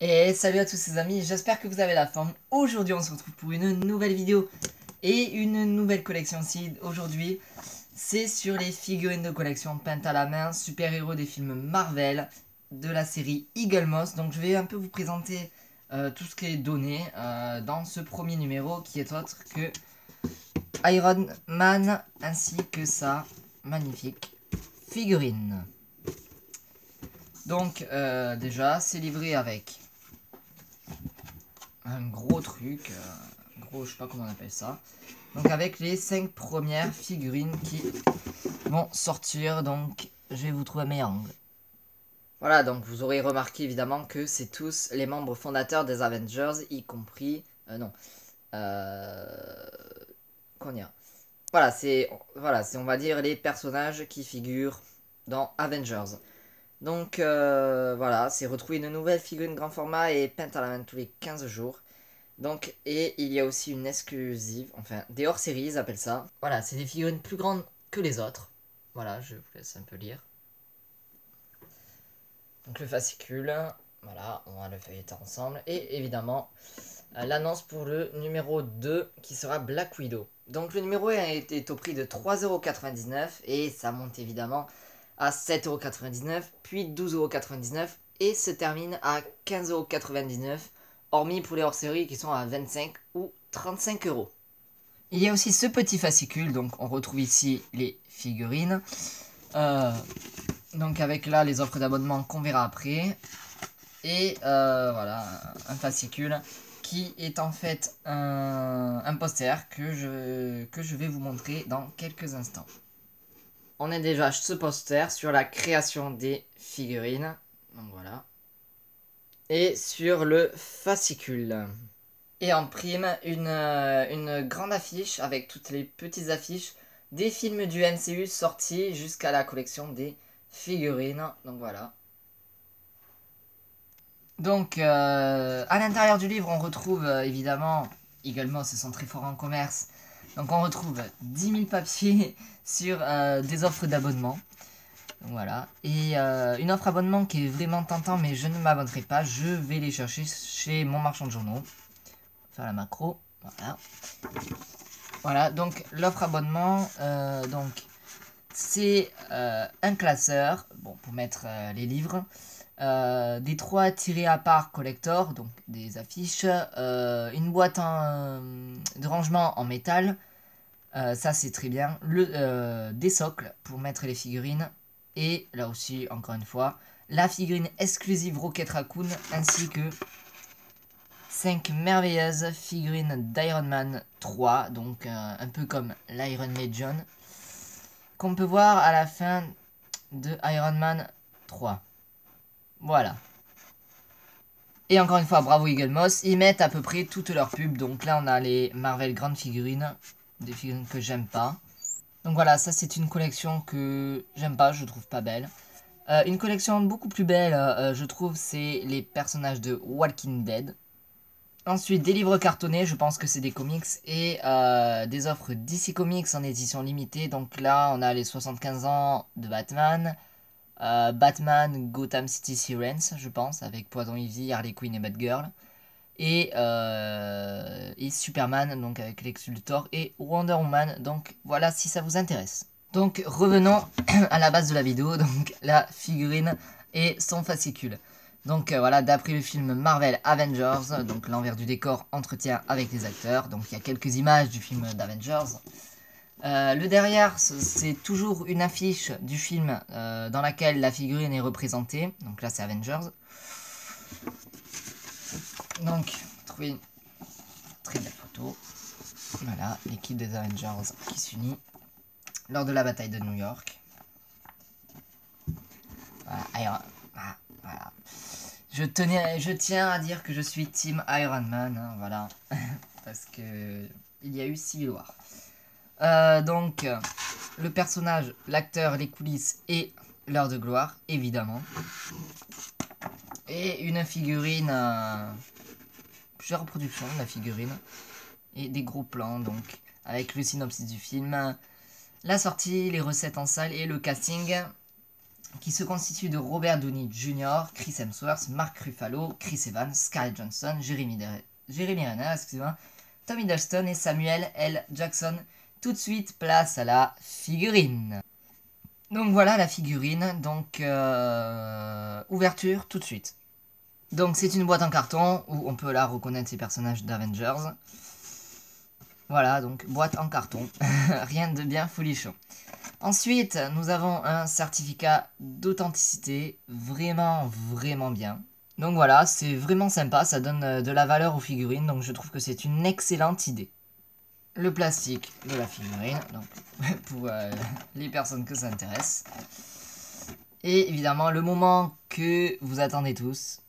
Et salut à tous ces amis, j'espère que vous avez la forme. Aujourd'hui on se retrouve pour une nouvelle vidéo et une nouvelle collection aussi. Aujourd'hui c'est sur les figurines de collection peintes à la main, super-héros des films Marvel de la série Eagle Moss. Donc je vais un peu vous présenter tout ce qui est donné dans ce premier numéro qui est autre que Iron Man ainsi que sa magnifique figurine. Donc déjà c'est livré avec un gros truc, gros je sais pas comment on appelle ça. Donc avec les 5 premières figurines qui vont sortir, donc je vais vous trouver un meilleur angle. Voilà, donc vous aurez remarqué évidemment que c'est tous les membres fondateurs des Avengers, y compris... non. Qu'on y a. Voilà, c'est on va dire les personnages qui figurent dans Avengers. Donc voilà, c'est retrouver une nouvelle figurine grand format et peinte à la main tous les 15 jours. Donc, et il y a aussi une exclusive, enfin des hors-séries ils appellent ça. Voilà, c'est des figurines plus grandes que les autres. Voilà, je vous laisse un peu lire. Donc le fascicule, voilà, on va le feuilleter ensemble. Et évidemment, l'annonce pour le numéro 2 qui sera Black Widow. Donc le numéro 1 est au prix de 3,99€ et ça monte évidemment à 7,99€, puis 12,99€ et se termine à 15,99€, hormis pour les hors-séries qui sont à 25 ou 35€. Il y a aussi ce petit fascicule, donc on retrouve ici les figurines. Donc avec là les offres d'abonnement qu'on verra après. Et voilà, un fascicule qui est en fait un poster que je vais vous montrer dans quelques instants. On a déjà ce poster sur la création des figurines. Donc voilà. Et sur le fascicule. Et en prime, une grande affiche avec toutes les petites affiches des films du MCU sortis jusqu'à la collection des figurines. Donc voilà. Donc, à l'intérieur du livre, on retrouve évidemment, Eagle Moss sont très forts en commerce. Donc, on retrouve 10 000 papiers sur des offres d'abonnement. Voilà. Et une offre abonnement qui est vraiment tentant, mais je ne m'abonnerai pas. Je vais les chercher chez mon marchand de journaux. Faire la macro. Voilà. Voilà. Donc, l'offre abonnement, donc, c'est un classeur. Bon, pour mettre les livres. Des 3 tirés à part collector, donc des affiches, une boîte de rangement en métal, ça c'est très bien, des socles pour mettre les figurines, et là aussi, encore une fois, la figurine exclusive Rocket Raccoon, ainsi que 5 merveilleuses figurines d'Iron Man 3, donc un peu comme l'Iron Legion, qu'on peut voir à la fin de Iron Man 3. Voilà. Et encore une fois, bravo Eagle Moss, ils mettent à peu près toutes leurs pubs. Donc là, on a les Marvel grandes figurines, des figurines que j'aime pas. Donc voilà, ça c'est une collection que j'aime pas, je trouve pas belle. Une collection beaucoup plus belle, je trouve, c'est les personnages de Walking Dead. Ensuite, des livres cartonnés, je pense que c'est des comics. Et des offres DC Comics en édition limitée. Donc là, on a les 75 ans de Batman. Batman, Gotham City Sirens, je pense, avec Poison Ivy, Harley Quinn et Batgirl. Et Superman, donc avec Lex Luthor, et Wonder Woman. Donc voilà si ça vous intéresse. Donc revenons à la base de la vidéo, donc la figurine et son fascicule. Donc voilà, d'après le film Marvel Avengers, donc l'envers du décor, entretien avec les acteurs. Donc il y a quelques images du film d'Avengers. Le derrière, c'est toujours une affiche du film dans laquelle la figurine est représentée. Donc là, c'est Avengers. Donc, trouver une très belle photo. Voilà, l'équipe des Avengers qui s'unit lors de la bataille de New York. Voilà, voilà. Je tiens à dire que je suis Team Iron Man, hein, voilà, parce que il y a eu Civil War. Donc, le personnage, l'acteur, les coulisses et l'heure de gloire, évidemment. Et une figurine, plusieurs reproductions de la figurine. Et des gros plans, donc, avec le synopsis du film, la sortie, les recettes en salle et le casting. qui se constitue de Robert Downey Jr., Chris Hemsworth, Mark Ruffalo, Chris Evans, Scarlett Johansson, Jeremy Renner, excusez-moi, Tom Hiddleston et Samuel L. Jackson. Tout de suite, place à la figurine. Donc voilà la figurine, donc ouverture tout de suite. Donc c'est une boîte en carton où on peut là reconnaître ces personnages d'Avengers. Voilà, donc boîte en carton, rien de bien folichon. Ensuite, nous avons un certificat d'authenticité, vraiment bien. Donc voilà, c'est vraiment sympa, ça donne de la valeur aux figurines, donc je trouve que c'est une excellente idée. Le plastique de la figurine, donc pour les personnes que ça intéresse. Et évidemment, le moment que vous attendez tous.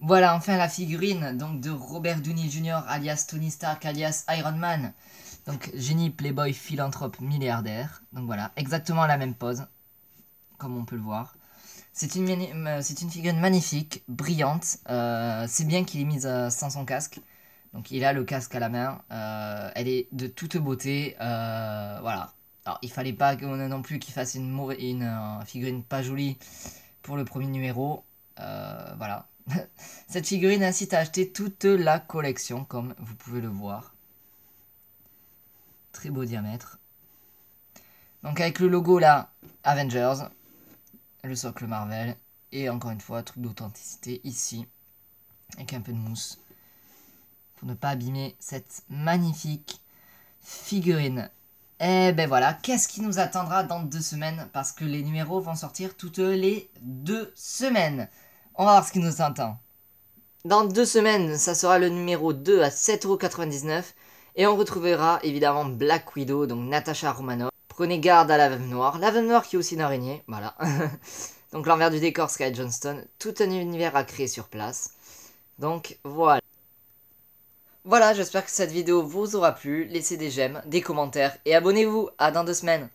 Voilà enfin la figurine donc de Robert Downey Jr. alias Tony Stark alias Iron Man. Donc génie, playboy, philanthrope, milliardaire. Donc voilà, exactement la même pose, comme on peut le voir. C'est une figurine magnifique, brillante. C'est bien qu'il ait mise sans son casque. Donc il a le casque à la main. Elle est de toute beauté. Voilà. Alors il fallait pas non plus qu'il fasse une figurine pas jolie pour le premier numéro. Voilà. Cette figurine incite à acheter toute la collection, comme vous pouvez le voir. Très beau diamètre. Donc avec le logo là, Avengers, le socle Marvel, et encore une fois, truc d'authenticité ici, avec un peu de mousse, pour ne pas abîmer cette magnifique figurine. Et ben voilà, qu'est-ce qui nous attendra dans 2 semaines, parce que les numéros vont sortir toutes les 2 semaines. On va voir ce qui nous attend. Dans 2 semaines, ça sera le numéro 2 à 7,99 €. Et on retrouvera évidemment Black Widow, donc Natasha Romanoff. Prenez garde à la Veuve Noire. La Veuve Noire qui est aussi une araignée, voilà. Donc l'envers du décor, Scarlett Johansson. Tout un univers à créer sur place. Donc voilà. Voilà, j'espère que cette vidéo vous aura plu. Laissez des j'aime, des commentaires et abonnez-vous. À dans 2 semaines.